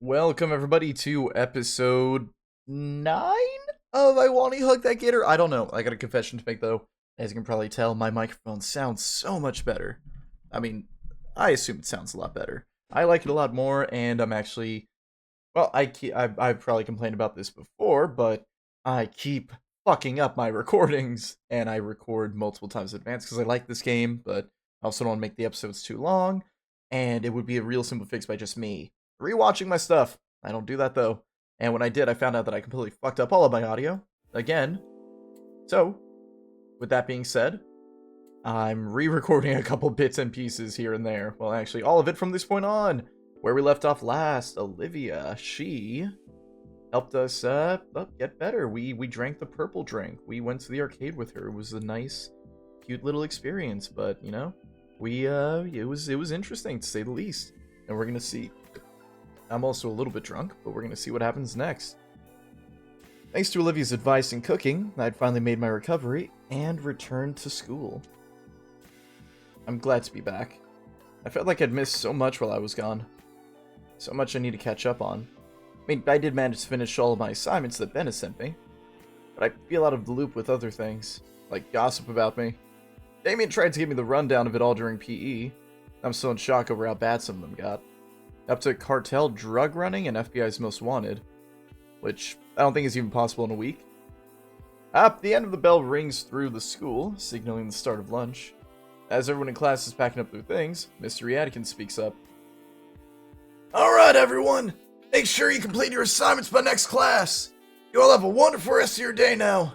Welcome everybody to episode 9 of wani Hug That Gator. I don't know. I got a confession to make though. As you can probably tell, my microphone sounds so much better. I mean, I assume it sounds a lot better. I like it a lot more, and I'm actually well. I've probably complained about this before, but I keep fucking up my recordings, and I record multiple times in advance because I like this game, but I also don't want to make the episodes too long. And it would be a real simple fix by just me rewatching my stuff. I don't do that though. And when I did, I found out that I completely fucked up all of my audio again. So, with that being said, I'm re-recording a couple bits and pieces here and there. Well, actually, all of it from this point on. Where we left off last, Olivia, she helped us get better. We drank the purple drink. We went to the arcade with her. It was a nice, cute little experience, but you know, it was interesting to say the least. And we're gonna see. I'm also a little bit drunk, but we're gonna see what happens next. Thanks to Olivia's advice and cooking, I'd finally made my recovery and returned to school. I'm glad to be back. I felt like I'd missed so much while I was gone. So much I need to catch up on. I mean, I did manage to finish all of my assignments that Ben has sent me, but I feel out of the loop with other things, like gossip about me. Damien tried to give me the rundown of it all during PE. I'm still in shock over how bad some of them got. Up to cartel drug running and FBI's most wanted, which I don't think is even possible in a week. The end of the bell rings through the school, signaling the start of lunch. As everyone in class is packing up their things, Mr. Yadikin speaks up. Alright everyone, make sure you complete your assignments by next class. You all have a wonderful rest of your day now.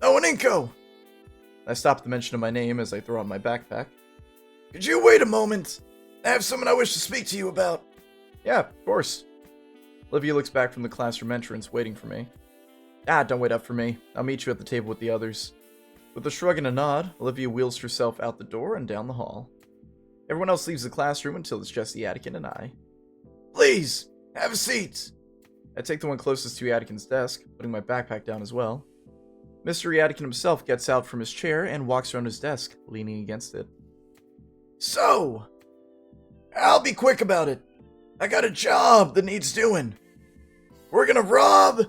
Oh, and Inko. I stop at the mention of my name as I throw on my backpack. Could you wait a moment? I have someone I wish to speak to you about. Yeah, of course. Olivia looks back from the classroom entrance, waiting for me. Don't wait up for me. I'll meet you at the table with the others. With a shrug and a nod, Olivia wheels herself out the door and down the hall. Everyone else leaves the classroom until it's just the Yadikin and I. Please, have a seat. I take the one closest to Yadikin's desk, putting my backpack down as well. Mr. Yadikin himself gets out from his chair and walks around his desk, leaning against it. So, I'll be quick about it. I got a job that needs doing. We're gonna rob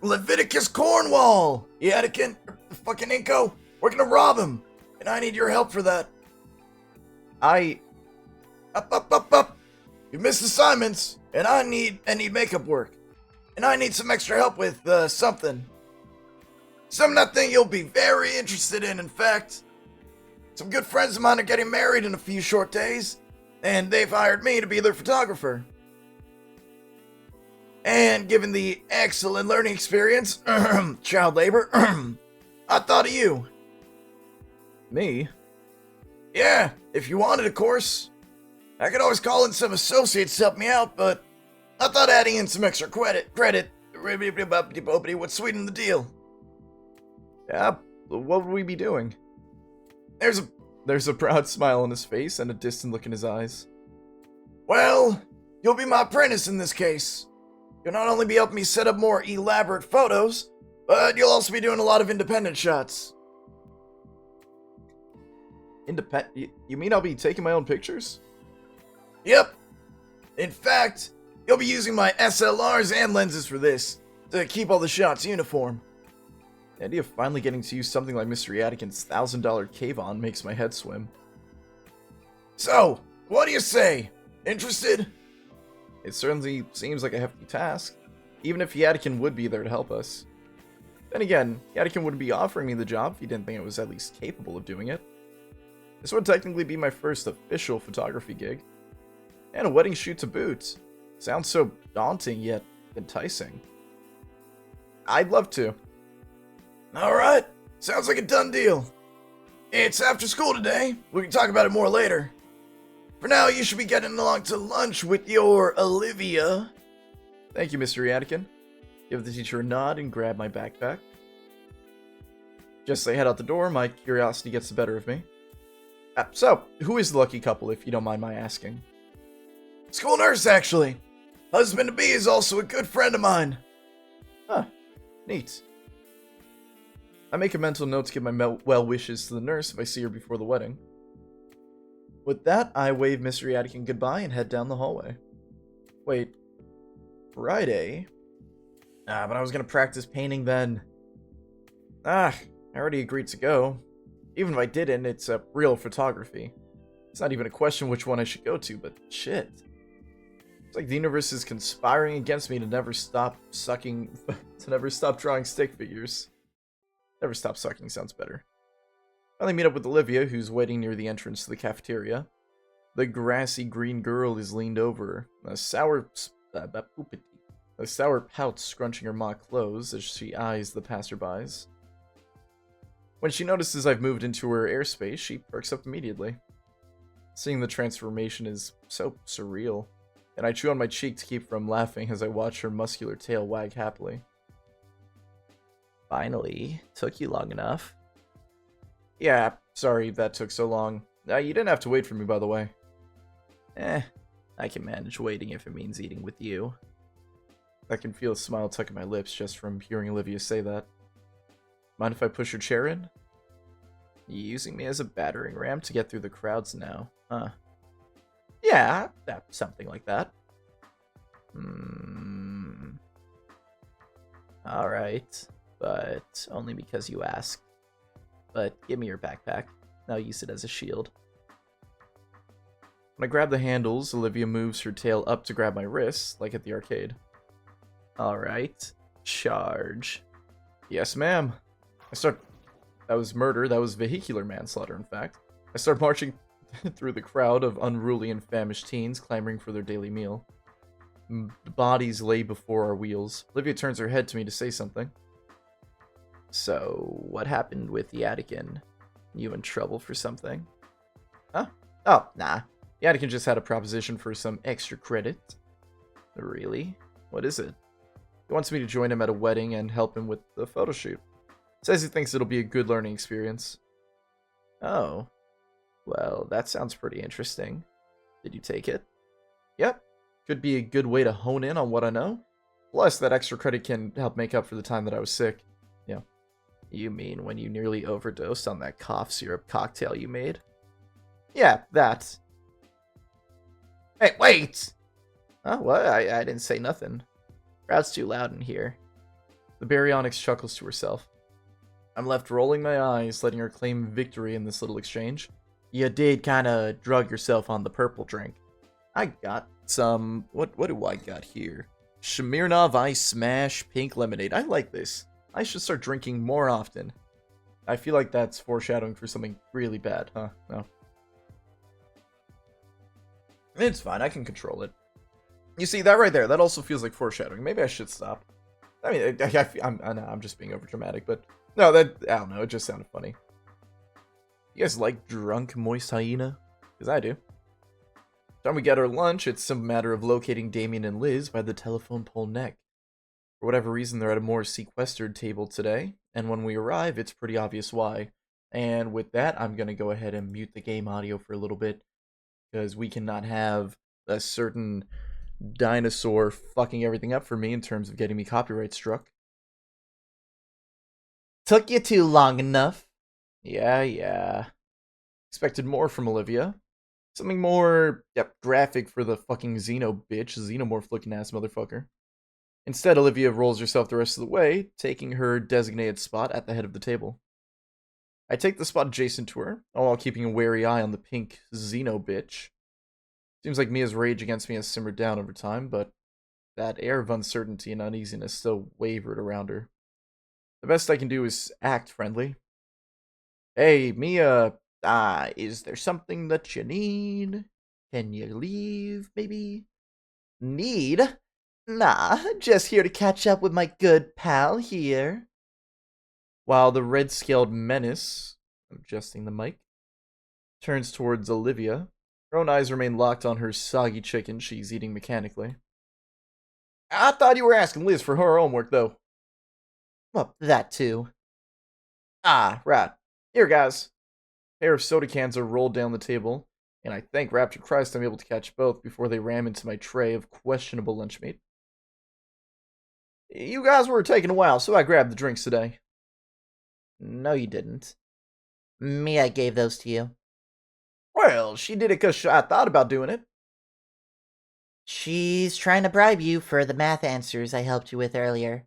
Leviticus Cornwall. Yadikin, fucking Inko. We're gonna rob him, and I need your help for that. Up. You missed assignments, and I need makeup work, and I need some extra help with something. Something I think you'll be very interested in fact. Some good friends of mine are getting married in a few short days, and they've hired me to be their photographer. And given the excellent learning experience, child labor, I thought of you. Me? Yeah, if you wanted, of course. I could always call in some associates to help me out, but I thought adding in some extra credit would sweeten the deal. Yeah, what would we be doing? There's a proud smile on his face and a distant look in his eyes. Well, you'll be my apprentice in this case. You'll not only be helping me set up more elaborate photos, but you'll also be doing a lot of independent shots. You mean I'll be taking my own pictures? Yep. In fact, you'll be using my SLRs and lenses for this, to keep all the shots uniform. The idea of finally getting to use something like Mr. Yadikin's $1,000 cave-on makes my head swim. So, what do you say? Interested? It certainly seems like a hefty task, even if Yadikin would be there to help us. Then again, Yadikin wouldn't be offering me the job if he didn't think I was at least capable of doing it. This would technically be my first official photography gig. And a wedding shoot to boot. Sounds so daunting yet enticing. I'd love to. Alright, sounds like a done deal. It's after school today. We can talk about it more later. For now, you should be getting along to lunch with your Olivia. Thank you, Mr. Yadikin. Give the teacher a nod and grab my backpack. Just as I head out the door, my curiosity gets the better of me. So, who is the lucky couple, if you don't mind my asking? School nurse, actually. Husband-to-be is also a good friend of mine. Huh, neat. I make a mental note to give my well wishes to the nurse if I see her before the wedding. With that, I wave Mr. Yadikin goodbye and head down the hallway. Wait, Friday. But I was gonna practice painting then. I already agreed to go. Even if I didn't, it's a real photography. It's not even a question which one I should go to, but shit. It's like the universe is conspiring against me to never stop sucking, to never stop drawing stick figures. Never stop sucking sounds better. I finally meet up with Olivia, who's waiting near the entrance to the cafeteria. The grassy green girl is leaned over, a sour pout scrunching her mock clothes as she eyes the passerbys. When she notices I've moved into her airspace, she perks up immediately. Seeing the transformation is so surreal, and I chew on my cheek to keep from laughing as I watch her muscular tail wag happily. Finally, took you long enough. Yeah, sorry that took so long. You didn't have to wait for me, by the way. I can manage waiting if it means eating with you. I can feel a smile tuck at my lips just from hearing Olivia say that. Mind if I push your chair in? You using me as a battering ram to get through the crowds now, huh? Yeah, something like that. Alright, but only because you asked. But give me your backpack. I'll use it as a shield. When I grab the handles, Olivia moves her tail up to grab my wrists, like at the arcade. Alright, charge. Yes, ma'am. That was murder, that was vehicular manslaughter, in fact. I start marching through the crowd of unruly and famished teens clamoring for their daily meal. Bodies lay before our wheels. Olivia turns her head to me to say something. So, what happened with the Attican? You in trouble for something? Huh? Oh, nah. The Attican just had a proposition for some extra credit. Really? What is it? He wants me to join him at a wedding and help him with the photo shoot. Says he thinks it'll be a good learning experience. Oh. Well, that sounds pretty interesting. Did you take it? Yep. Could be a good way to hone in on what I know. Plus, that extra credit can help make up for the time that I was sick. Yeah. You mean when you nearly overdosed on that cough syrup cocktail you made? Yeah, that. Hey, wait! Oh, what? I didn't say nothing. Crowd's too loud in here. The baryonyx chuckles to herself. I'm left rolling my eyes, letting her claim victory in this little exchange. You did kinda drug yourself on the purple drink. I got some... What do I got here? Smirnoff Ice Smash Pink Lemonade. I like this. I should start drinking more often. I feel like that's foreshadowing for something really bad, huh? No. It's fine, I can control it. You see, that right there, that also feels like foreshadowing. Maybe I should stop. I mean, I'm just being overdramatic, but... No, I don't know, it just sounded funny. You guys like drunk, moist hyena? Because I do. Time we get our lunch, it's some matter of locating Damien and Liz by the telephone pole neck. For whatever reason, they're at a more sequestered table today, and when we arrive, it's pretty obvious why. And with that, I'm going to go ahead and mute the game audio for a little bit, because we cannot have a certain dinosaur fucking everything up for me in terms of getting me copyright struck. Took you too long enough. Yeah. Expected more from Olivia. Something more graphic for the fucking Xeno bitch, xenomorph looking ass motherfucker. Instead, Olivia rolls herself the rest of the way, taking her designated spot at the head of the table. I take the spot adjacent to her, all while keeping a wary eye on the pink Xeno bitch. Seems like Mia's rage against me has simmered down over time, but that air of uncertainty and uneasiness still wavered around her. The best I can do is act friendly. Hey, Mia, is there something that you need? Can you leave, maybe? Need? Nah, just here to catch up with my good pal here. While the red-scaled menace, adjusting the mic, turns towards Olivia, her own eyes remain locked on her soggy chicken she's eating mechanically. I thought you were asking Liz for her homework, though. Well, that too. Right. Here, guys. A pair of soda cans are rolled down the table, and I thank Rapture Christ I'm able to catch both before they ram into my tray of questionable lunch meat. You guys were taking a while, so I grabbed the drinks today. No, you didn't. Mia gave those to you. Well, she did it because I thought about doing it. She's trying to bribe you for the math answers I helped you with earlier.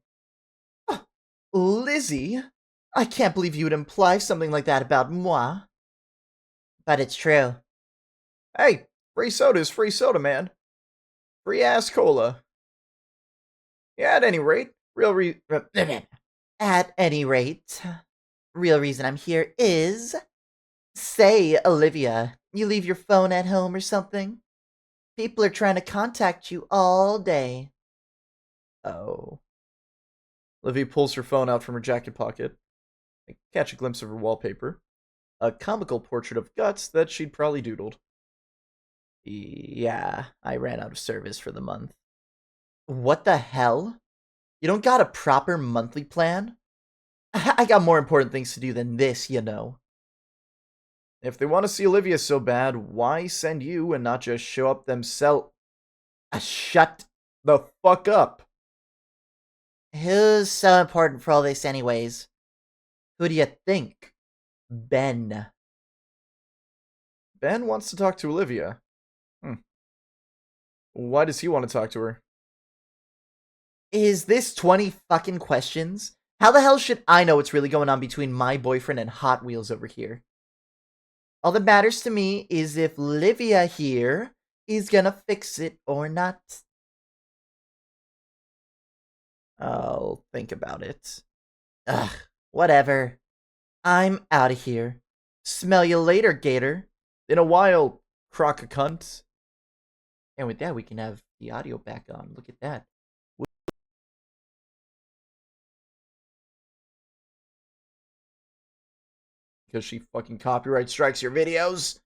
Oh, Lizzie? I can't believe you would imply something like that about moi. But it's true. Hey, free soda is free soda, man. Free ass cola. Yeah, at any rate, At any rate, real reason I'm here is... Say, Olivia, you leave your phone at home or something? People are trying to contact you all day. Oh. Livy pulls her phone out from her jacket pocket. I catch a glimpse of her wallpaper. A comical portrait of Guts that she'd probably doodled. Yeah, I ran out of service for the month. What the hell? You don't got a proper monthly plan? I got more important things to do than this, you know. If they want to see Olivia so bad, why send you and not just show up themselves? Shut The fuck up. Who's so important for all this anyways? Who do you think? Ben. Ben wants to talk to Olivia. Why does he want to talk to her? Is this 20 fucking questions? How the hell should I know what's really going on between my boyfriend and Hot Wheels over here? All that matters to me is if Livia here is gonna fix it or not. I'll think about it. Ugh, whatever. I'm out of here. Smell you later, Gator. In a while, crock a cunt. And with that, we can have the audio back on. Look at that. Because she fucking copyright strikes your videos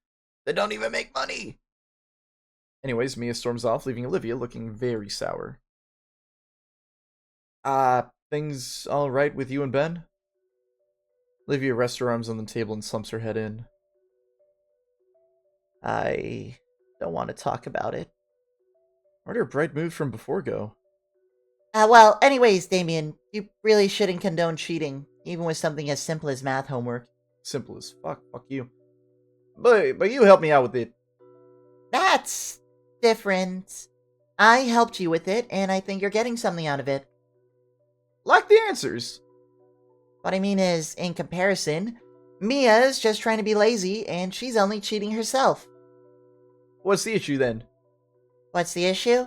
that don't even make money. Anyways, Mia storms off, leaving Olivia looking very sour. Things alright with you and Ben? Olivia rests her arms on the table and slumps her head in. I don't want to talk about it. Where'd her bright mood from before go? Well, anyways, Damien, you really shouldn't condone cheating, even with something as simple as math homework. Simple as fuck, fuck you. But you help me out with it. That's different. I helped you with it, and I think you're getting something out of it. Like the answers. What I mean is, in comparison, Mia's just trying to be lazy, and she's only cheating herself. What's the issue then? What's the issue?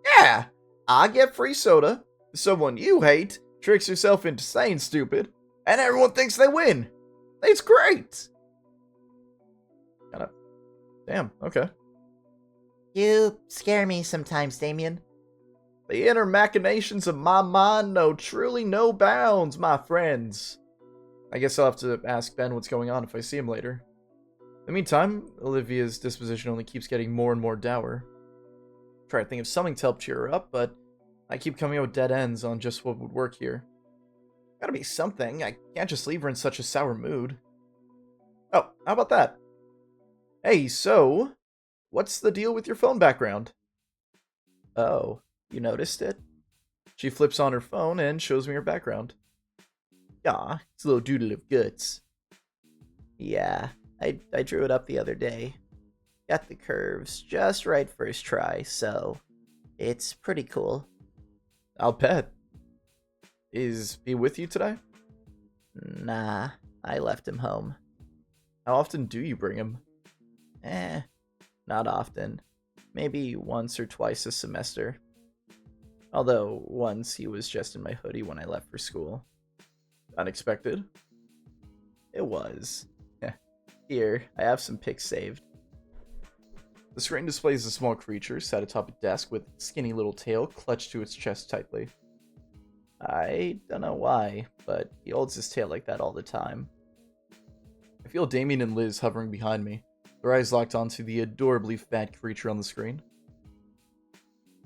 Yeah, I get free soda, someone you hate tricks herself into saying stupid, and everyone thinks they win. It's great. Damn, okay. You scare me sometimes, Damien. The inner machinations of my mind know truly no bounds, my friends. I guess I'll have to ask Ben what's going on if I see him later. In the meantime, Olivia's disposition only keeps getting more and more dour. Try to think of something to help cheer her up, but I keep coming up with dead ends on just what would work here. Gotta be something. I can't just leave her in such a sour mood. Oh, how about that? Hey, so, what's the deal with your phone background? Oh, you noticed it? She flips on her phone and shows me her background. Yeah, it's a little doodle of guts. Yeah, I drew it up the other day. Got the curves just right first try, so it's pretty cool. I'll bet. Is he with you today? Nah, I left him home. How often do you bring him? Not often. Maybe once or twice a semester. Although, once he was just in my hoodie when I left for school. Unexpected? It was. Here, I have some pics saved. The screen displays a small creature sat atop a desk with its skinny little tail clutched to its chest tightly. I don't know why, but he holds his tail like that all the time. I feel Damien and Liz hovering behind me, their eyes locked onto the adorably fat creature on the screen.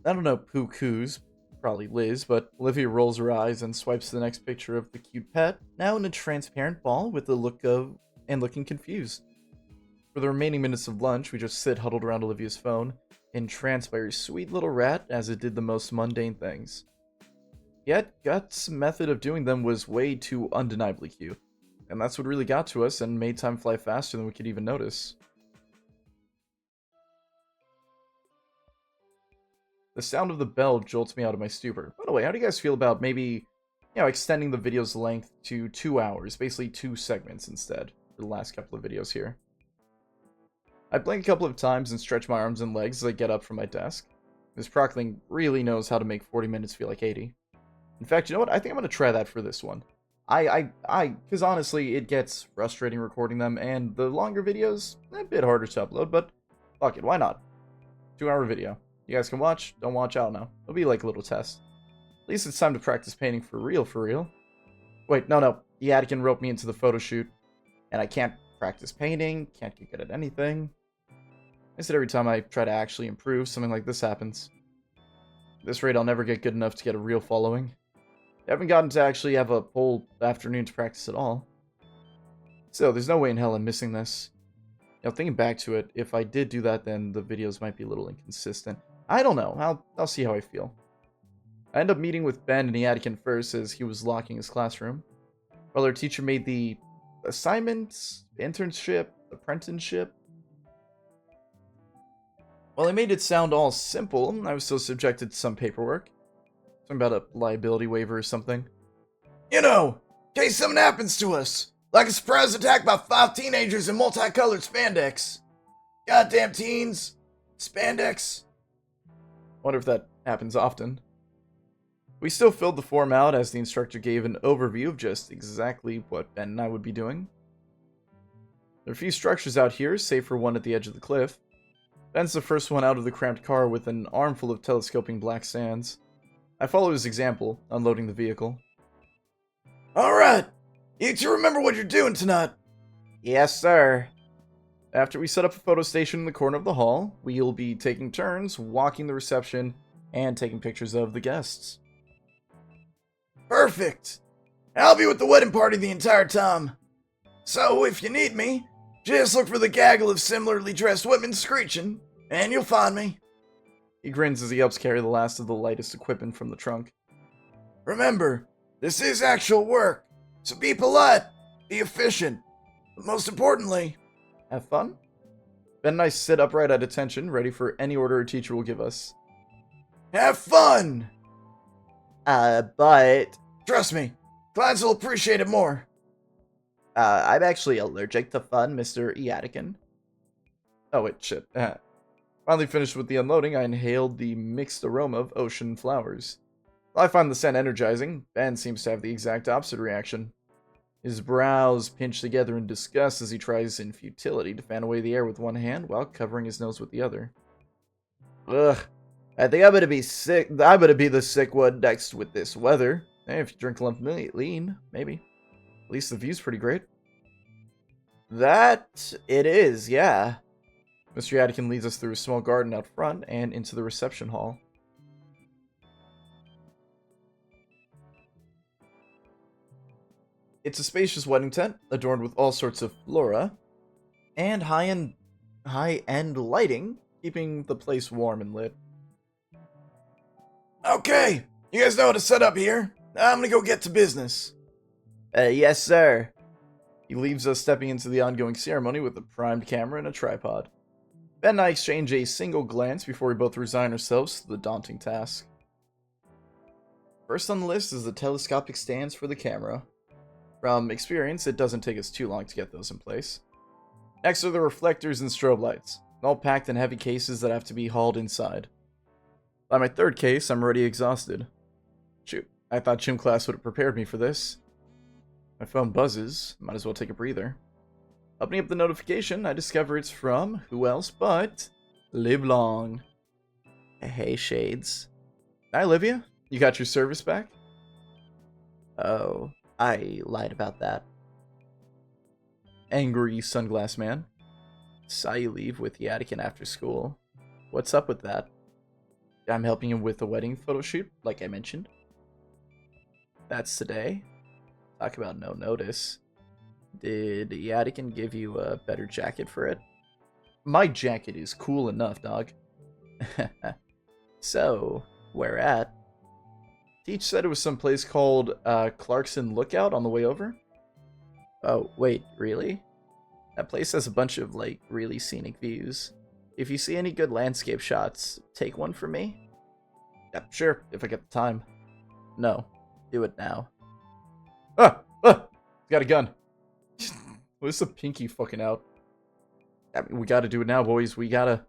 I don't know who's, probably Liz, but Olivia rolls her eyes and swipes to the next picture of the cute pet, now in a transparent ball with the look of and looking confused. For the remaining minutes of lunch, we just sit huddled around Olivia's phone, entranced by her sweet little rat as it did the most mundane things. Yet, Guts' method of doing them was way too undeniably cute, and that's what really got to us and made time fly faster than we could even notice. The sound of the bell jolts me out of my stupor. By the way, how do you guys feel about maybe, extending the video's length to 2 hours, basically 2 segments instead, for the last couple of videos here? I blink a couple of times and stretch my arms and legs as I get up from my desk. This Procling really knows how to make 40 minutes feel like 80. In fact, you know what? I think I'm going to try that for this one. Because honestly, it gets frustrating recording them, and the longer videos, a bit harder to upload, but fuck it, why not? 2-hour video. You guys can watch, don't watch, I don't know. It'll be like a little test. At least it's time to practice painting for real, for real. Wait, no. Yadikin roped me into the photo shoot, and I can't practice painting, can't get good at anything. I said every time I try to actually improve, something like this happens. At this rate, I'll never get good enough to get a real following. I haven't gotten to actually have a whole afternoon to practice at all. So, there's no way in hell I'm missing this. Thinking back to it, if I did do that, then the videos might be a little inconsistent. I don't know. I'll see how I feel. I end up meeting with Ben and Yadikin first as he was locking his classroom. While our teacher made the assignments, internship, apprenticeship. While I made it sound all simple, I was still subjected to some paperwork. Something about a liability waiver or something. In case something happens to us. Like a surprise attack by 5 teenagers in multicolored spandex. Goddamn teens. Spandex. Wonder if that happens often. We still filled the form out as the instructor gave an overview of just exactly what Ben and I would be doing. There are a few structures out here, save for one at the edge of the cliff. Ben's the first one out of the cramped car with an armful of telescoping black sands. I follow his example, unloading the vehicle. Alright! You two remember what you're doing tonight? Yes, sir. After we set up a photo station in the corner of the hall, we'll be taking turns walking the reception and taking pictures of the guests. Perfect! I'll be with the wedding party the entire time. So, if you need me, just look for the gaggle of similarly dressed women screeching, and you'll find me. He grins as he helps carry the last of the lightest equipment from the trunk. Remember, this is actual work. So be polite, be efficient, but most importantly, have fun. Ben and I sit upright at attention, ready for any order a teacher will give us. Have fun! But... Trust me, clients will appreciate it more. I'm actually allergic to fun, Mr. Yadikin. Oh wait, shit. Finally finished with the unloading, I inhaled the mixed aroma of ocean flowers. While I find the scent energizing, Ben seems to have the exact opposite reaction. His brows pinch together in disgust as he tries in futility to fan away the air with one hand while covering his nose with the other. Ugh. I think I'm gonna be sick. I'm gonna be the sick one next with this weather. Hey, if you drink lean, maybe. At least the view's pretty great. That it is, yeah. Mr. Yadikin leads us through a small garden out front and into the reception hall. It's a spacious wedding tent, adorned with all sorts of flora, and high-end lighting, keeping the place warm and lit. Okay, you guys know how to set up here. I'm gonna go get to business. Yes, sir. He leaves us stepping into the ongoing ceremony with a primed camera and a tripod. Ben and I exchange a single glance before we both resign ourselves to the daunting task. First on the list is the telescopic stands for the camera. From experience, it doesn't take us too long to get those in place. Next are the reflectors and strobe lights, all packed in heavy cases that have to be hauled inside. By my third case, I'm already exhausted. Shoot, I thought gym class would have prepared me for this. My phone buzzes, might as well take a breather. Opening up the notification, I discover it's from who else but Live Long. Hey, Shades. Hi, Olivia. You got your service back? Oh, I lied about that. Angry sunglass man. Saw you leave with Yadikin after school. What's up with that? I'm helping him with the wedding photo shoot, like I mentioned. That's today. Talk about no notice. Did Yadikin give you a better jacket for it? My jacket is cool enough, dog. So, where at? Teach said it was someplace called Clarkson Lookout on the way over. Oh, wait, really? That place has a bunch of, really scenic views. If you see any good landscape shots, take one for me. Yeah, sure, if I get the time. No. Do it now. Ah! Ah! Got a gun. What's the pinky fucking out? I mean, we gotta do it now, boys. We gotta...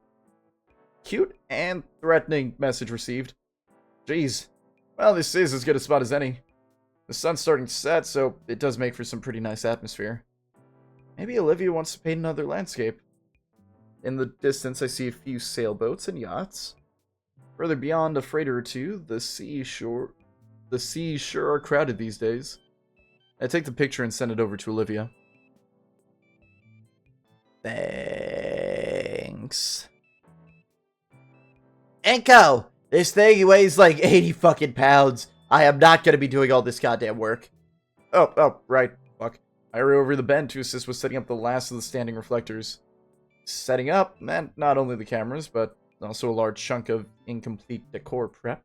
Cute and threatening message received. Jeez. Well, this is as good a spot as any. The sun's starting to set, so it does make for some pretty nice atmosphere. Maybe Olivia wants to paint another landscape. In the distance, I see a few sailboats and yachts. Further beyond a freighter or two, the seas sure are crowded these days. I take the picture and send it over to Olivia. Thanks. Enko! This thing weighs like 80 fucking pounds. I am not gonna be doing all this goddamn work. Oh, right. Fuck. I hurry over the bend to assist with setting up the last of the standing reflectors. Setting up meant not only the cameras, but also a large chunk of incomplete decor prep,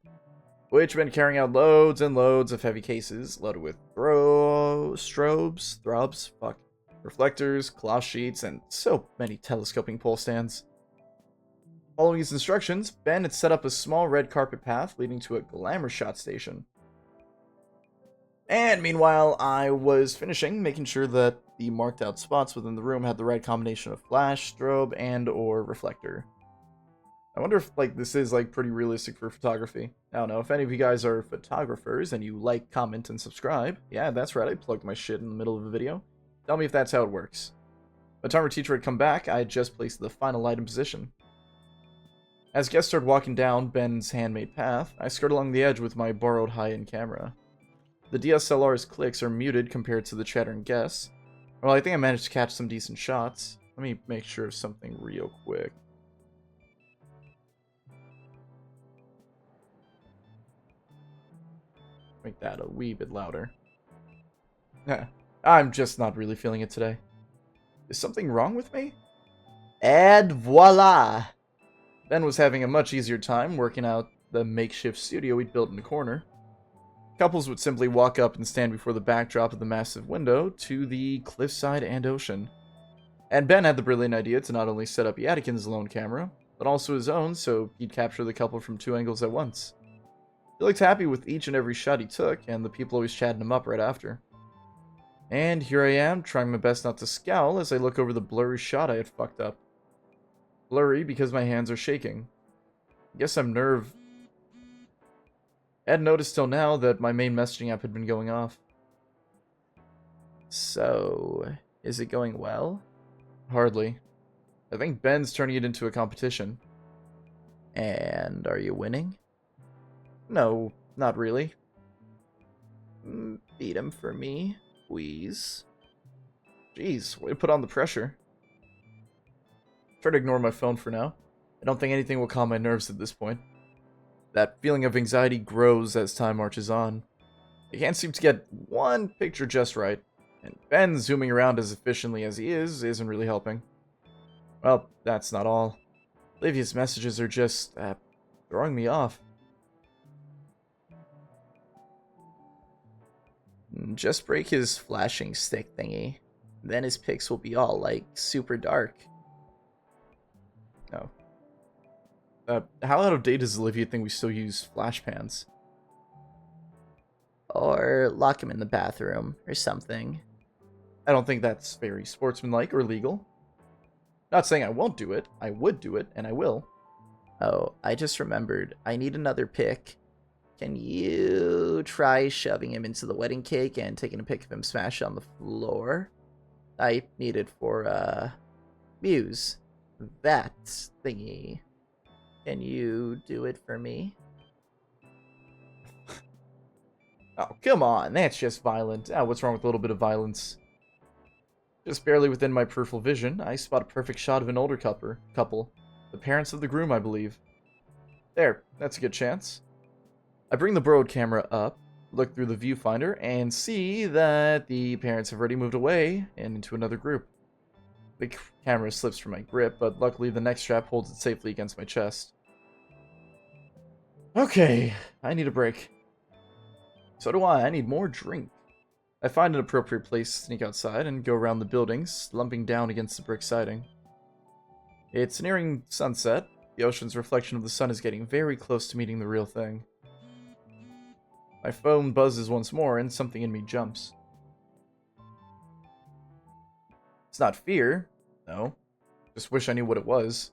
which meant carrying out loads and loads of heavy cases loaded with throbs, reflectors, cloth sheets, and so many telescoping pole stands. Following his instructions, Ben had set up a small red carpet path leading to a glamour shot station. And meanwhile, I was finishing, making sure that the marked out spots within the room had the right combination of flash, strobe, and or reflector. I wonder if this is pretty realistic for photography. I don't know, if any of you guys are photographers and you like, comment, and subscribe. Yeah, that's right, I plugged my shit in the middle of a video. Tell me if that's how it works. By the time our teacher had come back, I had just placed the final light in position. As guests started walking down Ben's handmade path, I skirt along the edge with my borrowed high-end camera. The DSLR's clicks are muted compared to the chattering guests. Well, I think I managed to catch some decent shots. Let me make sure of something real quick. Make that a wee bit louder. I'm just not really feeling it today. Is something wrong with me? And voila! Ben was having a much easier time working out the makeshift studio we'd built in the corner. Couples would simply walk up and stand before the backdrop of the massive window to the cliffside and ocean. And Ben had the brilliant idea to not only set up Yadikin's lone camera, but also his own so he'd capture the couple from 2 angles at once. He looked happy with each and every shot he took, and the people always chatting him up right after. And here I am, trying my best not to scowl as I look over the blurry shot I had fucked up. Blurry because my hands are shaking. I guess I'm I hadn't noticed till now that my main messaging app had been going off. So, is it going well? Hardly. I think Ben's turning it into a competition. And are you winning? No, not really. Beat him for me, please. Jeez, way to put on the pressure. Try to ignore my phone for now. I don't think anything will calm my nerves at this point. That feeling of anxiety grows as time marches on. I can't seem to get one picture just right, and Ben zooming around as efficiently as he isn't really helping. Well, that's not all. Olivia's messages are just, throwing me off. Just break his flashing stick thingy. Then his pics will be all, super dark. Oh. How out of date does Olivia think we still use flash pans? Or lock him in the bathroom, or something. I don't think that's very sportsmanlike or legal. Not saying I won't do it. I would do it, and I will. Oh, I just remembered. I need another pic. Can you try shoving him into the wedding cake and taking a pic of him smashed on the floor? I need it for, Muse. That thingy. Can you do it for me? Oh, come on. That's just violent. What's wrong with a little bit of violence? Just barely within my peripheral vision, I spot a perfect shot of an older couple. The parents of the groom, I believe. There. That's a good chance. I bring the borrowed camera up, look through the viewfinder, and see that the parents have already moved away and into another group. The camera slips from my grip, but luckily the neck strap holds it safely against my chest. Okay, I need a break. So do I need more drink. I find an appropriate place to sneak outside and go around the buildings, slumping down against the brick siding. It's nearing sunset, The ocean's reflection of the sun is getting very close to meeting the real thing. My phone buzzes once more, and something in me jumps. It's not fear. No. Just wish I knew what it was.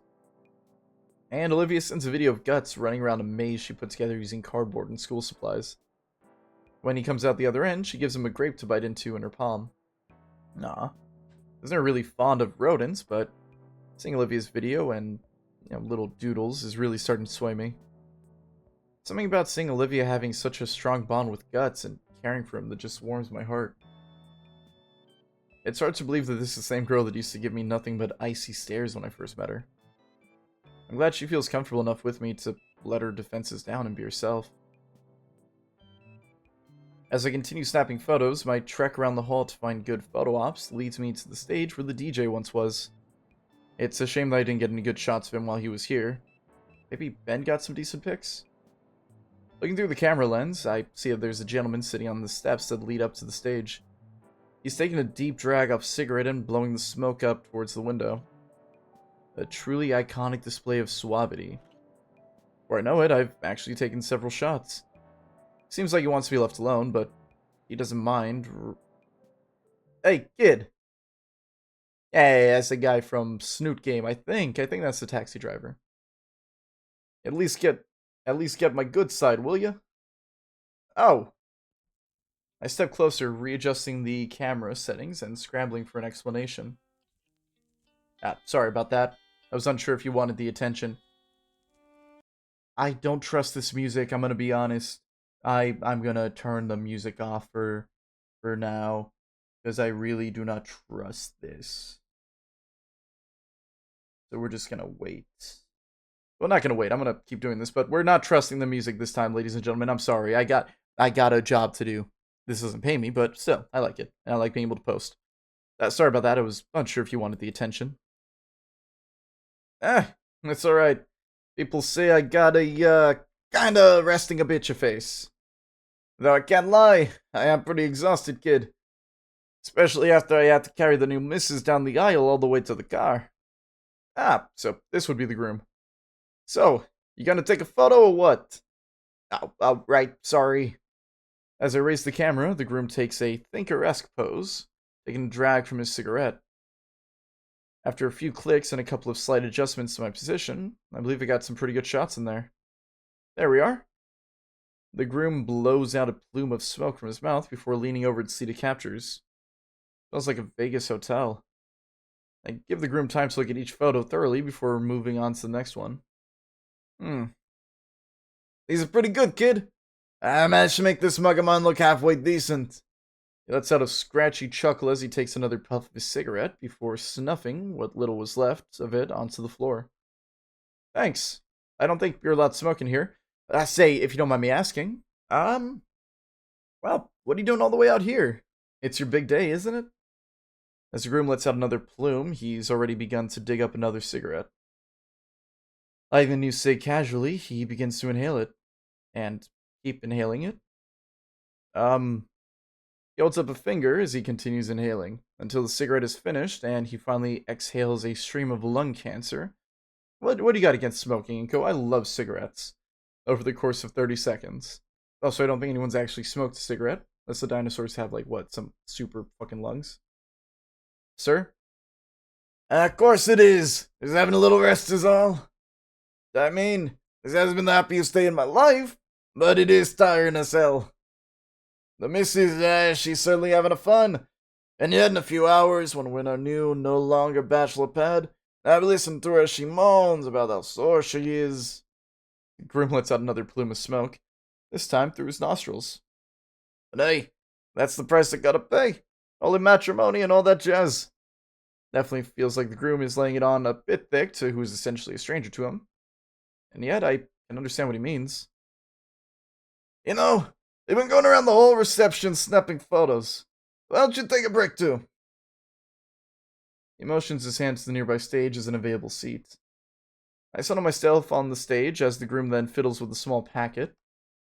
And Olivia sends a video of Guts running around a maze she put together using cardboard and school supplies. When he comes out the other end, she gives him a grape to bite into in her palm. Nah. I was never really fond of rodents, but seeing Olivia's video and little doodles is really starting to sway me. Something about seeing Olivia having such a strong bond with Guts and caring for him that just warms my heart. It's hard to believe that this is the same girl that used to give me nothing but icy stares when I first met her. I'm glad she feels comfortable enough with me to let her defenses down and be herself. As I continue snapping photos, my trek around the hall to find good photo ops leads me to the stage where the DJ once was. It's a shame that I didn't get any good shots of him while he was here. Maybe Ben got some decent pics? Looking through the camera lens, I see that there's a gentleman sitting on the steps that lead up to the stage. He's taking a deep drag off a cigarette and blowing the smoke up towards the window. A truly iconic display of suavity. Before I know it, I've actually taken several shots. Seems like he wants to be left alone, but he doesn't mind. Hey, kid! Hey, that's the guy from Snoot Game, I think. I think that's the taxi driver. At least get my good side, will ya? Oh! I step closer, readjusting the camera settings and scrambling for an explanation. Sorry about that. I was unsure if you wanted the attention. I don't trust this music, I'm gonna be honest. I'm gonna turn the music off for now, because I really do not trust this. So we're just gonna wait. Well, not gonna wait, I'm gonna keep doing this, but we're not trusting the music this time, ladies and gentlemen. I'm sorry, I got a job to do. This doesn't pay me, but still, I like it, and I like being able to post. Sorry about that, I was unsure if you wanted the attention. It's alright. People say I got a, kinda resting a bitch face. Though I can't lie, I am pretty exhausted, kid. Especially after I had to carry the new missus down the aisle all the way to the car. So this would be the groom. So, you gonna take a photo or what? Oh, right, sorry. As I raise the camera, the groom takes a thinker-esque pose, taking a drag from his cigarette. After a few clicks and a couple of slight adjustments to my position, I believe I got some pretty good shots in there. There we are. The groom blows out a plume of smoke from his mouth before leaning over to see the captures. Smells like a Vegas hotel. I give the groom time to look at each photo thoroughly before moving on to the next one. These are pretty good, kid. I managed to make this mug of mine look halfway decent. He lets out a scratchy chuckle as he takes another puff of his cigarette before snuffing what little was left of it onto the floor. Thanks. I don't think you're allowed to smoke in here. I say, if you don't mind me asking. Well, what are you doing all the way out here? It's your big day, isn't it? As the groom lets out another plume, he's already begun to dig up another cigarette. Lighting the new cig casually, he begins to inhale it. And keep inhaling it. He holds up a finger as he continues inhaling, until the cigarette is finished, and he finally exhales a stream of lung cancer. What do you got against smoking, Inko? I love cigarettes. Over the course of 30 seconds. Also, I don't think anyone's actually smoked a cigarette, unless the dinosaurs have, some super fucking lungs. Sir? Of course it is. Just having a little rest is all. I mean, this hasn't been the happiest day in my life, but it is tiring as hell. The missus, she's certainly having a fun. And yet in a few hours, when we're in our new, no longer bachelor pad, I've listened to her as she moans about how sore she is. Grim lets out another plume of smoke, this time through his nostrils. But hey, that's the price I gotta pay. All in matrimony and all that jazz. Definitely feels like the groom is laying it on a bit thick to who's essentially a stranger to him. And yet, I can understand what he means. You know, they've been going around the whole reception snapping photos. Why don't you take a break too? He motions his hand to the nearby stage as an available seat. I settle myself on the stage as the groom then fiddles with a small packet.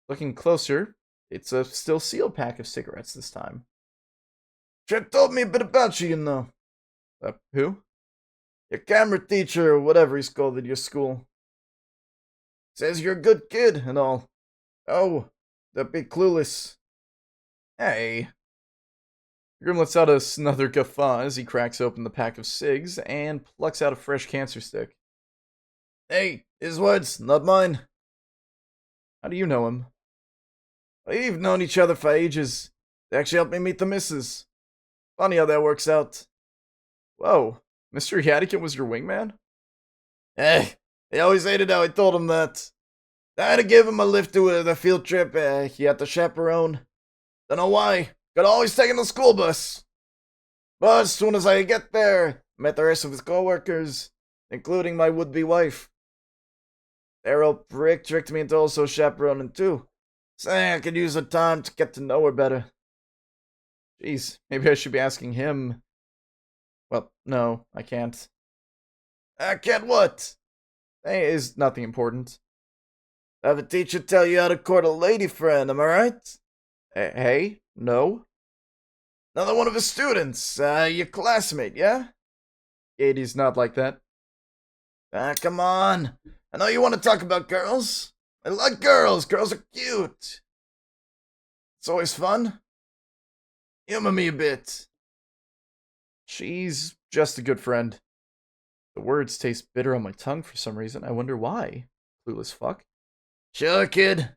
Looking closer, it's a still sealed pack of cigarettes this time. Trent told me a bit about you, you know. Who? Your camera teacher or whatever he's called at your school. Says you're a good kid and all. Oh, the big clueless. Hey. Grim lets out another guffaw as he cracks open the pack of cigs and plucks out a fresh cancer stick. Hey, his words, not mine. How do you know him? We've known each other for ages. They actually helped me meet the missus. Funny how that works out. Whoa, Mr. Yadikin was your wingman? Eh, he always hated how I told him that. I had to give him a lift to the field trip he had to chaperone. Don't know why. Could always taken the school bus. But as soon as I get there, met the rest of his coworkers, including my would-be wife. Their old prick tricked me into also chaperoning too, saying I could use the time to get to know her better. Jeez, maybe I should be asking him. Well, no, I can't. I can't what? Hey, is nothing important. Have a teacher tell you how to court a lady friend, am I right? Hey, no. Another one of his students, your classmate, yeah? Katie's not like that. Come on. I know you want to talk about girls. I like girls. Girls are cute. It's always fun. Humor me a bit. She's just a good friend. The words taste bitter on my tongue for some reason. I wonder why. Clueless fuck. Sure, kid.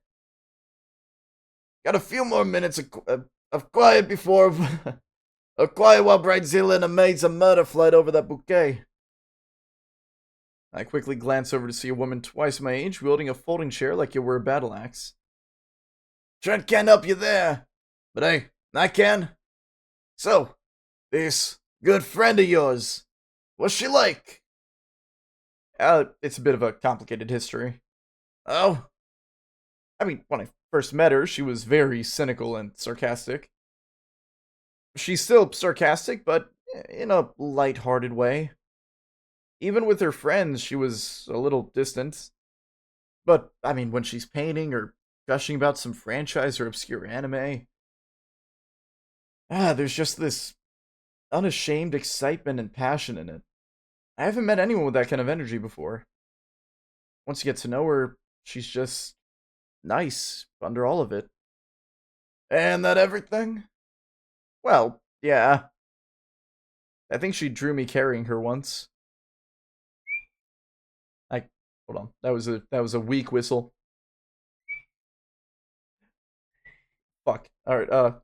Got a few more minutes of quiet before... of quiet while Bridezilla and a maid's a murder flight over that bouquet. I quickly glance over to see a woman twice my age wielding a folding chair like it were a battle axe. Trent can't help you there, but hey, I can. So, this good friend of yours, what's she like? It's a bit of a complicated history. Oh? I mean, when I first met her, she was very cynical and sarcastic. She's still sarcastic, but in a light-hearted way. Even with her friends, she was a little distant. But, I mean, when she's painting or gushing about some franchise or obscure anime, there's just this unashamed excitement and passion in it. I haven't met anyone with that kind of energy before. Once you get to know her, she's just nice under all of it. And that everything? Well, yeah. I think she drew me carrying her once. Hold on. That was a weak whistle. Fuck. Alright,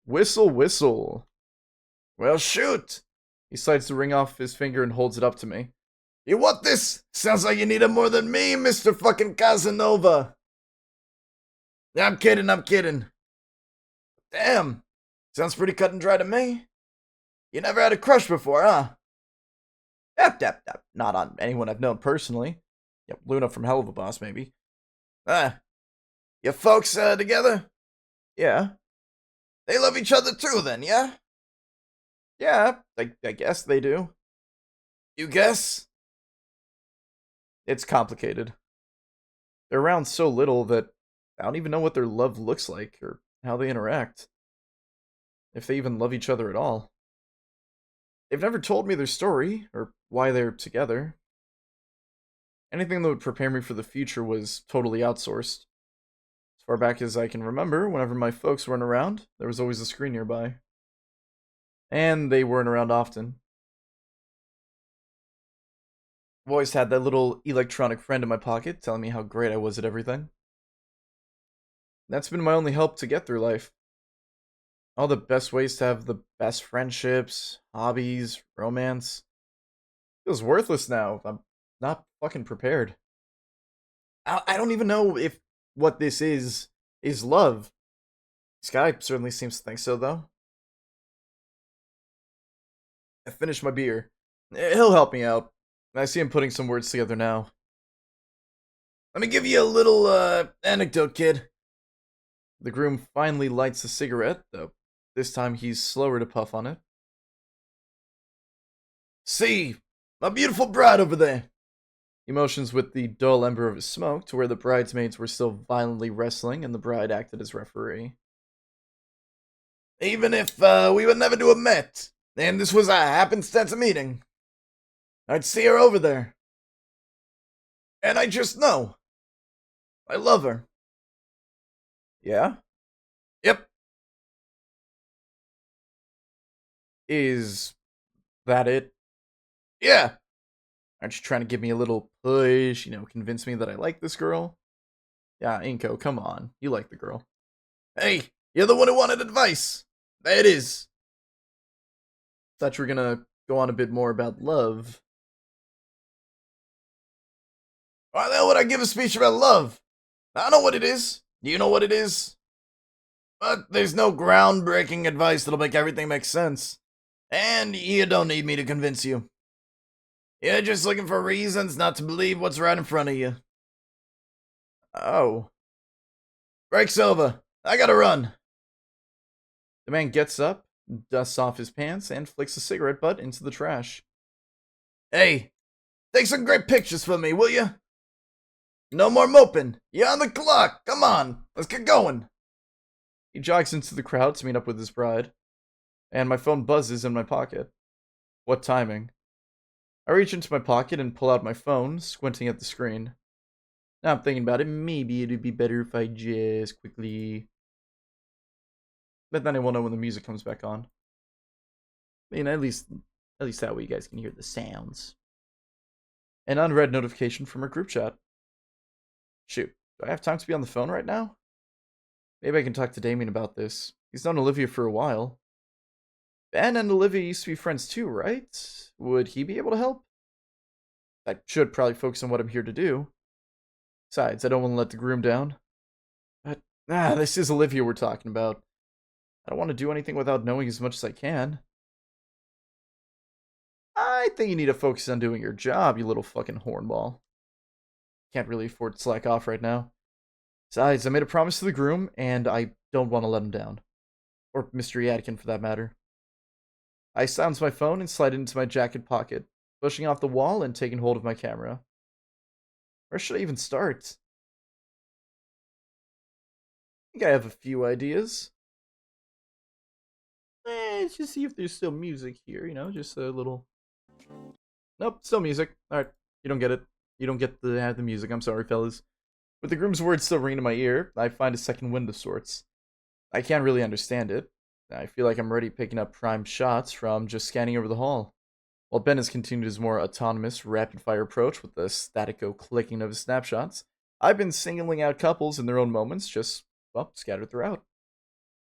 whistle, whistle. Well, shoot! He slides the ring off his finger and holds it up to me. You want this? Sounds like you need it more than me, Mr. fucking Casanova. I'm kidding. Damn. Sounds pretty cut and dry to me. You never had a crush before, huh? Yep. Not on anyone I've known personally. Yep, Luna from Hell of a Boss, maybe. Your folks, together? Yeah. They love each other too, then, yeah? Yeah, I guess they do. You guess? It's complicated. They're around so little that I don't even know what their love looks like, or how they interact. If they even love each other at all. They've never told me their story, or why they're together. Anything that would prepare me for the future was totally outsourced. As far back as I can remember, whenever my folks weren't around, there was always a screen nearby. And they weren't around often. I've always had that little electronic friend in my pocket telling me how great I was at everything. That's been my only help to get through life. All the best ways to have the best friendships, hobbies, romance. Feels worthless now. I'm not fucking prepared. I don't even know if what this is love. Sky certainly seems to think so, though. I finished my beer. He'll help me out. I see him putting some words together now. Let me give you a little, anecdote, kid. The groom finally lights a cigarette, though this time he's slower to puff on it. See, my beautiful bride over there. He motions with the dull ember of his smoke to where the bridesmaids were still violently wrestling and the bride acted as referee. Even if we would never to have met, and this was a happenstance meeting, I'd see her over there. And I just know I love her. Yeah? Yep. Is that it? Yeah. Aren't you trying to give me a little push, convince me that I like this girl? Yeah, Inko, come on. You like the girl. Hey, you're the one who wanted advice. There it is. Thought you were gonna go on a bit more about love. Why the hell would I give a speech about love? I know what it is. Do you know what it is? But there's no groundbreaking advice that'll make everything make sense. And you don't need me to convince you. You're just looking for reasons not to believe what's right in front of you. Oh. Break's over. I gotta run. The man gets up, dusts off his pants, and flicks a cigarette butt into the trash. Hey, take some great pictures for me, will you? No more moping. You're on the clock. Come on, let's get going. He jogs into the crowd to meet up with his bride, and my phone buzzes in my pocket. What timing? I reach into my pocket and pull out my phone, squinting at the screen. Now I'm thinking about it, maybe it'd be better if I just quickly... But then I won't know when the music comes back on. I mean, at least that way you guys can hear the sounds. An unread notification from our group chat. Shoot, do I have time to be on the phone right now? Maybe I can talk to Damien about this. He's known Olivia for a while. Ben and Olivia used to be friends too, right? Would he be able to help? I should probably focus on what I'm here to do. Besides, I don't want to let the groom down. But, this is Olivia we're talking about. I don't want to do anything without knowing as much as I can. I think you need to focus on doing your job, you little fucking hornball. Can't really afford to slack off right now. Besides, I made a promise to the groom, and I don't want to let him down. Or Mr. Yadkin, for that matter. I silence my phone and slide it into my jacket pocket, pushing off the wall and taking hold of my camera. Where should I even start? I think I have a few ideas. Let's just see if there's still music here, just a little... Nope, still music. Alright, you don't get it. You don't get the music, I'm sorry, fellas. With the groom's words still ringing in my ear, I find a second wind of sorts. I can't really understand it. I feel like I'm already picking up prime shots from just scanning over the hall. While Ben has continued his more autonomous, rapid-fire approach with the statico clicking of his snapshots, I've been singling out couples in their own moments, just, scattered throughout.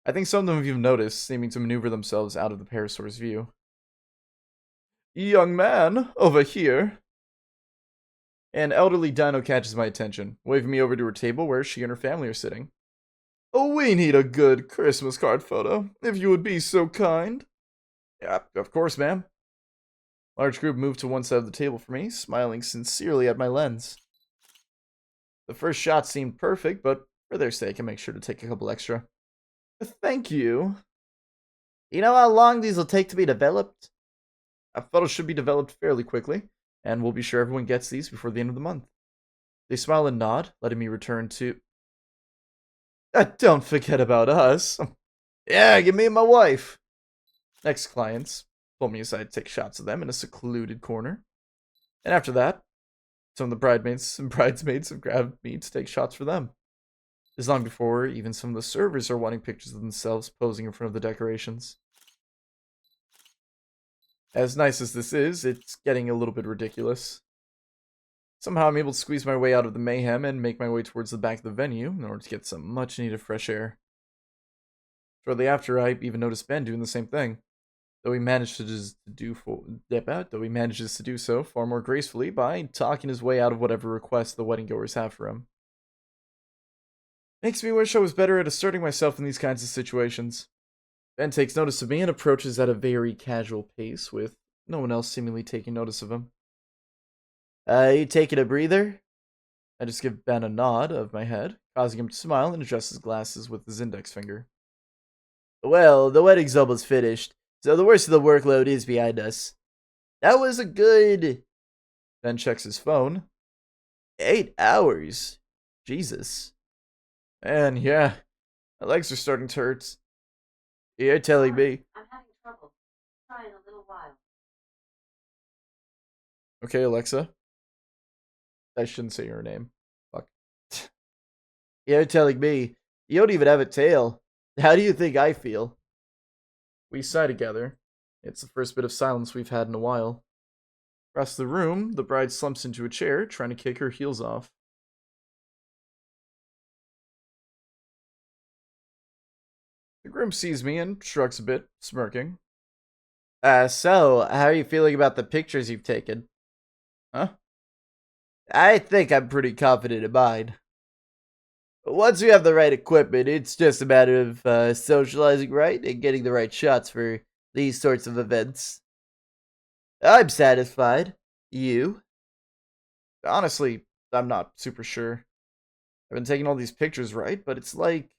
I think some of them have even noticed, seeming to maneuver themselves out of the parasaur's view. Young man, over here. An elderly dino catches my attention, waving me over to her table where she and her family are sitting. Oh, we need a good Christmas card photo, if you would be so kind. Yeah, of course, ma'am. Large group moved to one side of the table for me, smiling sincerely at my lens. The first shot seemed perfect, but for their sake, I make sure to take a couple extra. Thank you. You know how long these will take to be developed? A photo should be developed fairly quickly, and we'll be sure everyone gets these before the end of the month. They smile and nod, letting me return to... don't forget about us. Yeah, give me and my wife. Next clients pull me aside to take shots of them in a secluded corner. And after that, some of the bridesmaids have grabbed me to take shots for them. This is long before even some of the servers are wanting pictures of themselves posing in front of the decorations. As nice as this is, it's getting a little bit ridiculous. Somehow I'm able to squeeze my way out of the mayhem and make my way towards the back of the venue in order to get some much needed fresh air. Shortly after, I even noticed Ben doing the same thing, though he manages to do so far more gracefully by talking his way out of whatever requests the wedding goers have for him. Makes me wish I was better at asserting myself in these kinds of situations. Ben takes notice of me and approaches at a very casual pace, with no one else seemingly taking notice of him. You taking a breather? I just give Ben a nod of my head, causing him to smile and adjust his glasses with his index finger. Well, the wedding's almost finished, so the worst of the workload is behind us. That was a good... Ben checks his phone. 8 hours. Jesus. And yeah, my legs are starting to hurt. You're telling me. I'm having trouble. Try in a little while. Okay, Alexa. I shouldn't say your name. Fuck. You're telling me you don't even have a tail. How do you think I feel? We sigh together. It's the first bit of silence we've had in a while. Across the room, the bride slumps into a chair, trying to kick her heels off. The groom sees me and shrugs a bit, smirking. So, how are you feeling about the pictures you've taken? Huh? I think I'm pretty confident in mine. Once we have the right equipment, it's just a matter of socializing right and getting the right shots for these sorts of events. I'm satisfied. You? Honestly, I'm not super sure. I've been taking all these pictures, right? But it's like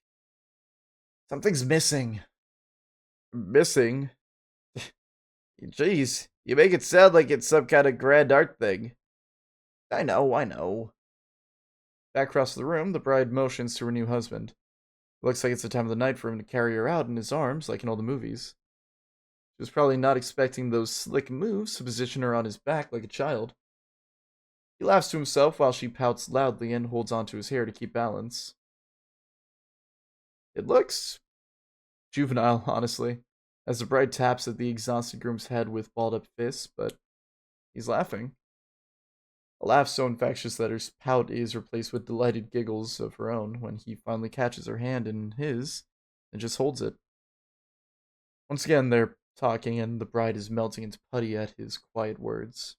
something's missing. Missing? Jeez, you make it sound like it's some kind of grand art thing. I know. Back across the room, the bride motions to her new husband. It looks like it's the time of the night for him to carry her out in his arms, like in all the movies. She was probably not expecting those slick moves to position her on his back like a child. He laughs to himself while she pouts loudly and holds onto his hair to keep balance. It looks juvenile, honestly, as the bride taps at the exhausted groom's head with balled up fists, but he's laughing. A laugh so infectious that her pout is replaced with delighted giggles of her own when he finally catches her hand in his and just holds it. Once again, they're talking, and the bride is melting into putty at his quiet words.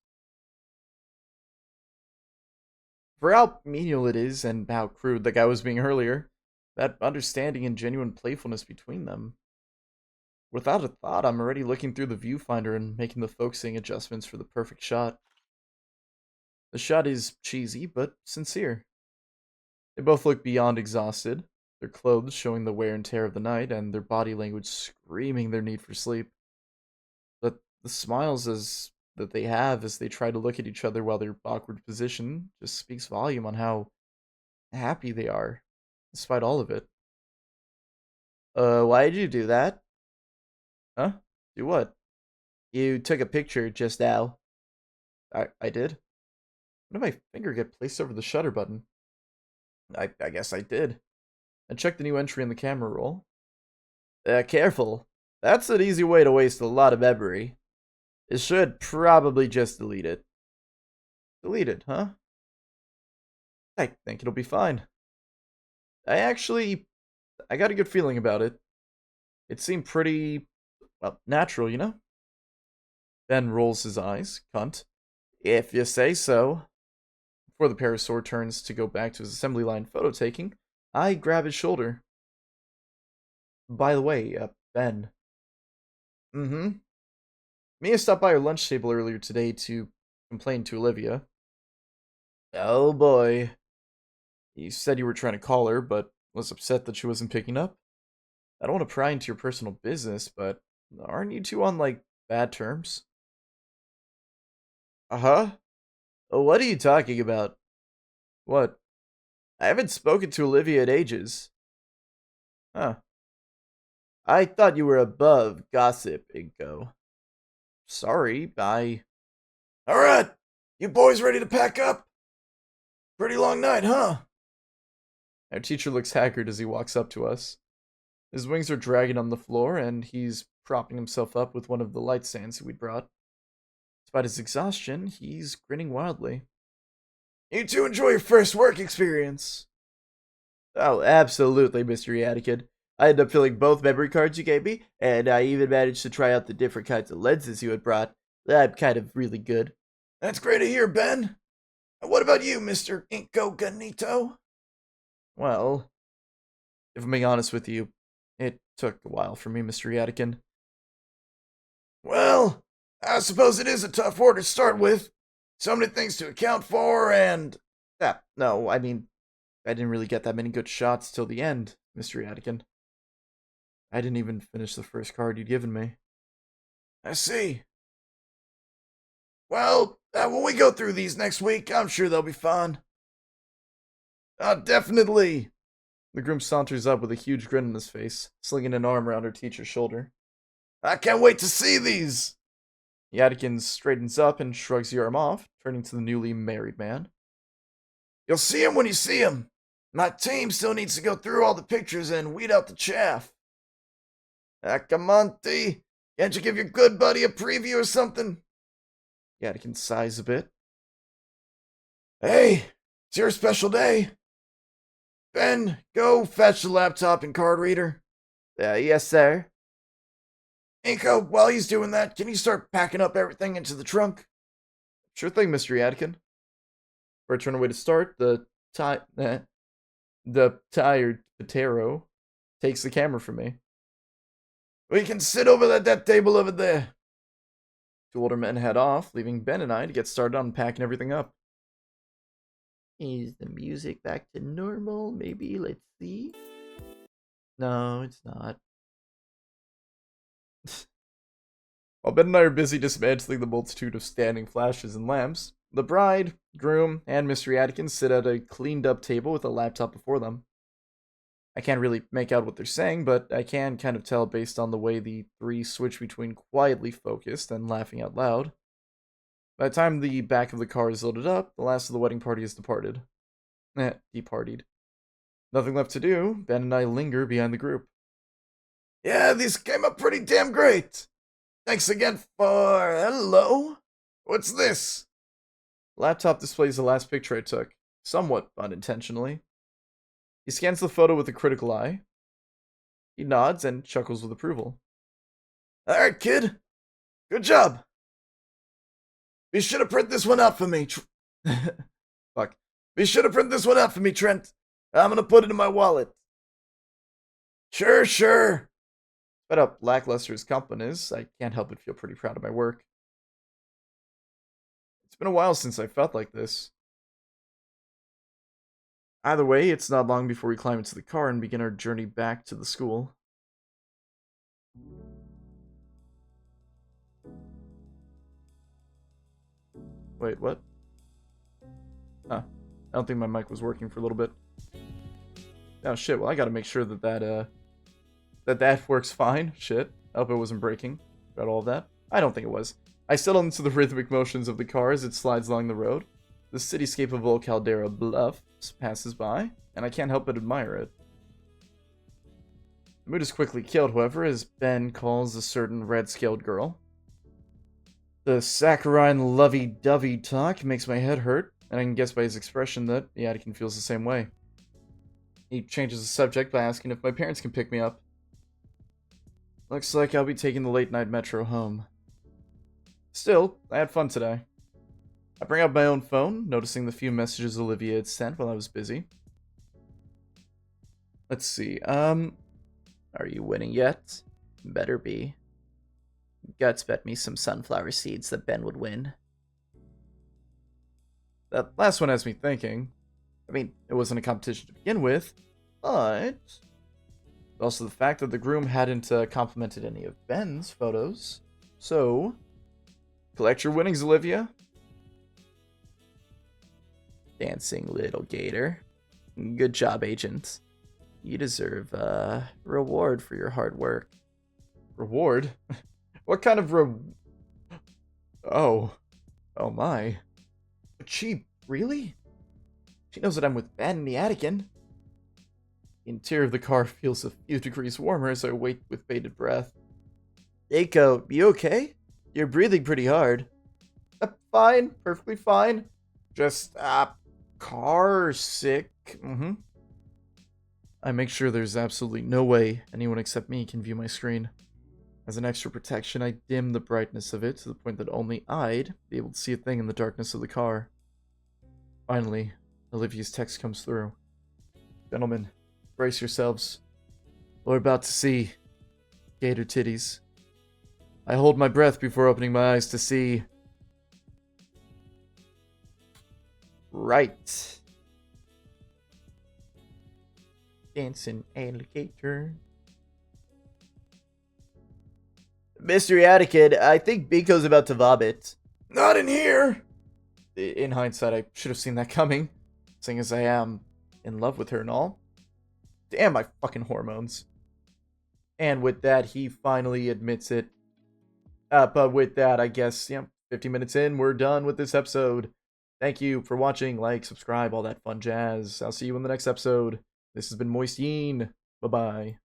For how menial it is, and how crude the guy was being earlier, that understanding and genuine playfulness between them. Without a thought, I'm already looking through the viewfinder and making the focusing adjustments for the perfect shot. The shot is cheesy, but sincere. They both look beyond exhausted, their clothes showing the wear and tear of the night, and their body language screaming their need for sleep. But the smiles that they have as they try to look at each other while their awkward position just speaks volume on how happy they are, despite all of it. Why did you do that? Huh? Do what? You took a picture just now. I did? When did my finger get placed over the shutter button? I guess I did. I checked the new entry in the camera roll. Careful. That's an easy way to waste a lot of memory. It should probably just delete it. Deleted, huh? I think it'll be fine. I got a good feeling about it. It seemed pretty, well, natural, you know? Ben rolls his eyes, cunt. If you say so. Before the parasaur turns to go back to his assembly line photo taking, I grab his shoulder. By the way, Ben. Mm-hmm. Mia stopped by our lunch table earlier today to complain to Olivia. Oh boy. You said you were trying to call her, but was upset that she wasn't picking up. I don't want to pry into your personal business, but aren't you two on, like, bad terms? Uh-huh. What are you talking about? What? I haven't spoken to Olivia in ages. Huh. I thought you were above gossip, Inko. Sorry, Alright, you boys ready to pack up? Pretty long night, huh? Our teacher looks haggard as he walks up to us. His wings are dragging on the floor, and he's propping himself up with one of the light stands we'd brought. Despite his exhaustion, he's grinning wildly. You two enjoy your first work experience. Oh, absolutely, Mr. Yadikin. I ended up filling both memory cards you gave me, and I even managed to try out the different kinds of lenses you had brought. I'm kind of really good. That's great to hear, Ben. And what about you, Mr. Incognito? Well, if I'm being honest with you, it took a while for me, Mr. Yadikin. Well, I suppose it is a tough order to start with. So many things to account for, and... No, I mean, I didn't really get that many good shots till the end, Mr. Yadikin. I didn't even finish the first card you'd given me. I see. Well, when we go through these next week, I'm sure they'll be fun. Definitely. The groom saunters up with a huge grin on his face, slinging an arm around her teacher's shoulder. I can't wait to see these. Yadikin straightens up and shrugs the arm off, turning to the newly married man. You'll see him when you see him. My team still needs to go through all the pictures and weed out the chaff. Come on, T. Can't you give your good buddy a preview or something? Yeah, I can size a bit. Hey, it's your special day. Ben, go fetch the laptop and card reader. Yes, sir. Inko, while he's doing that, can you start packing up everything into the trunk? Sure thing, Mr. Yadkin. Before I turn away to start, the tired Patero takes the camera from me. We can sit over at that table over there. Two older men head off, leaving Ben and I to get started on packing everything up. Is the music back to normal? Maybe. Let's see. No, it's not. While Ben and I are busy dismantling the multitude of standing flashes and lamps, the bride, groom, and Mr. Yadkin sit at a cleaned-up table with a laptop before them. I can't really make out what they're saying, but I can kind of tell based on the way the three switch between quietly focused and laughing out loud. By the time the back of the car is loaded up, the last of the wedding party has departed. Departed. Nothing left to do, Ben and I linger behind the group. Yeah, these came up pretty damn great. Thanks again for... Hello? What's this? Laptop displays the last picture I took, somewhat unintentionally. He scans the photo with a critical eye. He nods and chuckles with approval. Alright, kid. Good job. Be sure to print this one out for me. Fuck. Be sure to print this one out for me, Trent. I'm gonna put it in my wallet. Sure. But up lackluster as Compliment is, I can't help but feel pretty proud of my work. It's been a while since I felt like this. Either way, it's not long before we climb into the car and begin our journey back to the school. Wait, what? Huh. I don't think my mic was working for a little bit. Oh shit, well I gotta make sure that that works fine. Shit. I hope it wasn't breaking. About all of that. I don't think it was. I settle into the rhythmic motions of the car as it slides along the road. The cityscape of Old Caldera Bluff passes by, and I can't help but admire it. The mood is quickly killed, however, as Ben calls a certain red-scaled girl. The saccharine lovey-dovey talk makes my head hurt, and I can guess by his expression that Yadikin feels the same way. He changes the subject by asking if my parents can pick me up. Looks like I'll be taking the late-night metro home. Still, I had fun today. I bring up my own phone, noticing the few messages Olivia had sent while I was busy. Let's see, are you winning yet? Better be. Guts bet me some sunflower seeds that Ben would win. That last one has me thinking. I mean, it wasn't a competition to begin with, but... also the fact that the groom hadn't complimented any of Ben's photos. So, collect your winnings, Olivia. Dancing little gator. Good job, agent. You deserve a reward for your hard work. Reward? What kind of Oh. Oh my. But she, really? She knows that I'm with Ben and the Attican. The interior of the car feels a few degrees warmer as I wait with bated breath. Eiko, you okay? You're breathing pretty hard. Fine, perfectly fine. Just, car sick. I make sure there's absolutely no way anyone except me can view my screen. As an extra protection, I dim the brightness of it to the point that only I'd be able to see a thing in the darkness of the car. Finally, Olivia's text comes through. Gentlemen, brace yourselves. We're about to see gator titties. I hold my breath before opening my eyes to see... right. Dancing alligator. Mr. Atticus, I think Biko's about to vomit. Not in here. In hindsight, I should have seen that coming, seeing as I am in love with her and all. Damn my fucking hormones. And with that, he finally admits it. But with that, I guess, 50 minutes in, we're done with this episode. Thank you for watching, like, subscribe, all that fun jazz. I'll see you in the next episode. This has been Moist Yeen. Bye-bye.